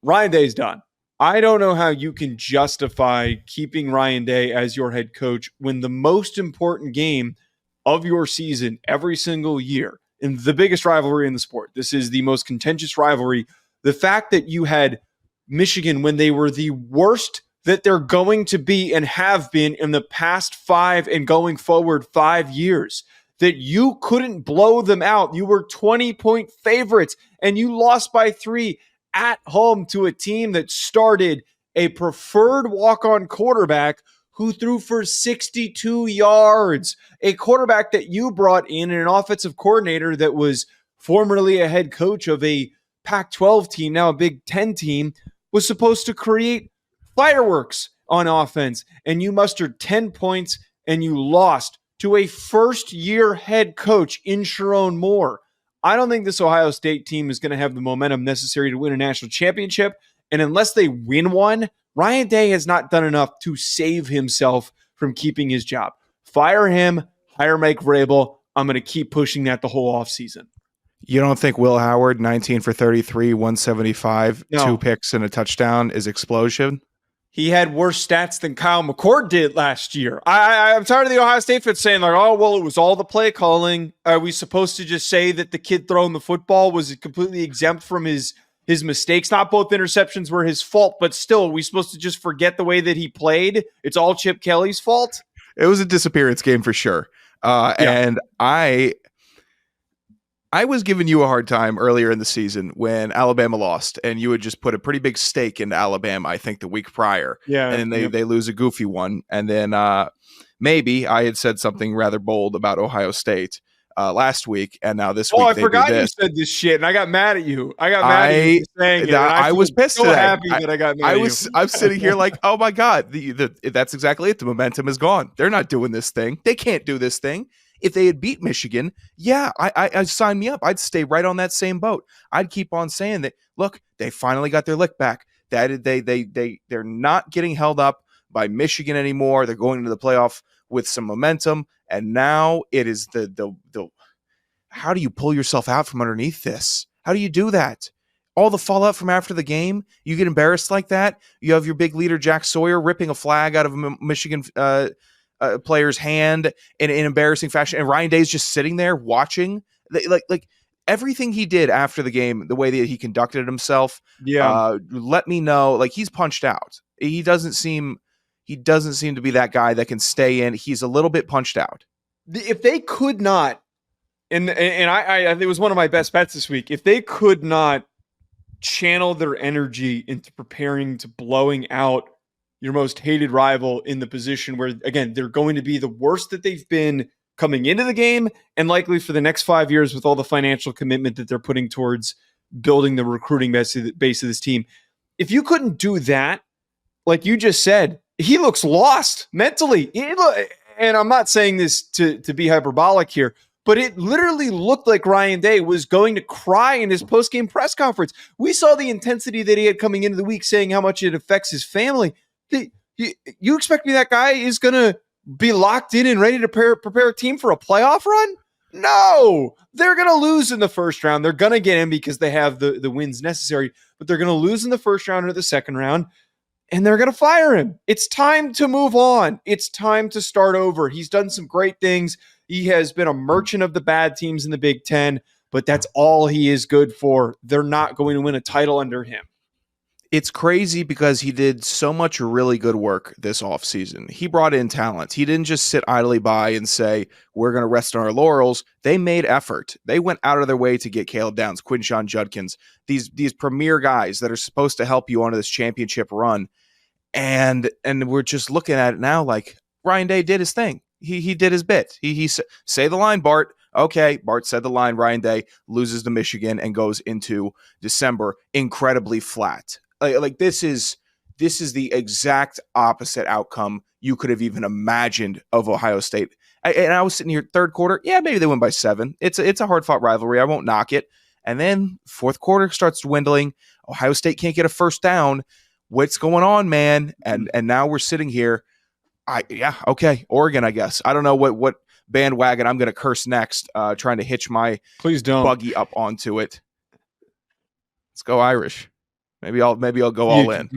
Ryan Day's done. I don't know how you can justify keeping Ryan Day as your head coach when the most important game of your season every single year in the biggest rivalry in the sport. This is the most contentious rivalry. The fact that you had Michigan when they were the worst that they're going to be and have been in the past 5 and going forward 5 years, that you couldn't blow them out. You were 20-point favorites and you lost by 3 at home to a team that started a preferred walk-on quarterback who threw for 62 yards, a quarterback that you brought in and an offensive coordinator that was formerly a head coach of a Pac-12 team, now a Big Ten team, was supposed to create fireworks on offense. And you mustered 10 points and you lost to a first-year head coach in Sharon Moore. I don't think this Ohio State team is going to have the momentum necessary to win a national championship. And unless they win one, Ryan Day has not done enough to save himself from keeping his job. Fire him, hire Mike Vrabel. I'm going to keep pushing that the whole offseason. You don't think Will Howard, 19 for 33, 175, 2 picks and a touchdown is explosion? He had worse stats than Kyle McCord did last year. I'm tired of the Ohio State fans saying, like, oh, well, it was all the play calling. Are we supposed to just say that the kid throwing the football was completely exempt from his mistakes? Not both interceptions were his fault, but still, are we supposed to just forget the way that he played? It's all Chip Kelly's fault? It was a disappearance game for sure. And I was giving you a hard time earlier in the season when Alabama lost, and you had just put a pretty big stake into Alabama, I think, the week prior. Yeah. And then they lose a goofy one. And then maybe I had said something rather bold about Ohio State last week, and now this week I forgot you said this shit, and I got mad at you. I got mad at you for saying it. I was pissed so happy that I got mad at you. I'm sitting here like, oh my God, that's exactly it. The momentum is gone. They're not doing this thing. They can't do this thing. If they had beat Michigan, yeah, I sign me up. I'd stay right on that same boat. I'd keep on saying that, look, they finally got their lick back. That they're not getting held up by Michigan anymore. They're going into the playoff with some momentum. And now it is the how do you pull yourself out from underneath this? How do you do that? All the fallout from after the game, you get embarrassed like that. You have your big leader, Jack Sawyer, ripping a flag out of a Michigan player's hand in an embarrassing fashion, and Ryan Day's just sitting there watching. Like everything he did after the game, the way that he conducted himself. Let me know. Like, he's punched out. He doesn't seem to be that guy that can stay in. He's a little bit punched out. If they could not, and I it was one of my best bets this week. If they could not channel their energy into preparing to blowing out your most hated rival in the position where, again, they're going to be the worst that they've been coming into the game and likely for the next 5 years with all the financial commitment that they're putting towards building the recruiting base of this team. If you couldn't do that, like you just said, he looks lost mentally. And I'm not saying this to be hyperbolic here, but it literally looked like Ryan Day was going to cry in his post-game press conference. We saw the intensity that he had coming into the week, saying how much it affects his family. You expect me that guy is going to be locked in and ready to prepare a team for a playoff run? No, they're going to lose in the first round. They're going to get in because they have the wins necessary, but they're going to lose in the first round or the second round, and they're going to fire him. It's time to move on. It's time to start over. He's done some great things. He has been a merchant of the bad teams in the Big Ten, but that's all he is good for. They're not going to win a title under him. It's crazy because he did so much really good work this offseason. He brought in talent. He didn't just sit idly by and say, we're going to rest on our laurels. They made effort. They went out of their way to get Caleb Downs, Quinshon Judkins, these premier guys that are supposed to help you onto this championship run. And we're just looking at it now like Ryan Day did his thing. He did his bit. He say the line, Bart. Okay, Bart said the line. Ryan Day loses to Michigan and goes into December incredibly flat. Like this is the exact opposite outcome you could have even imagined of Ohio State. And I was sitting here third quarter. Yeah, maybe they win by 7. It's a hard fought rivalry. I won't knock it. And then fourth quarter starts dwindling. Ohio State can't get a first down. What's going on, man? And now we're sitting here. Okay, Oregon, I guess. I don't know what bandwagon I'm going to curse next. Trying to hitch my Please don't buggy up onto it. Let's go Irish. Maybe I'll go You, all in.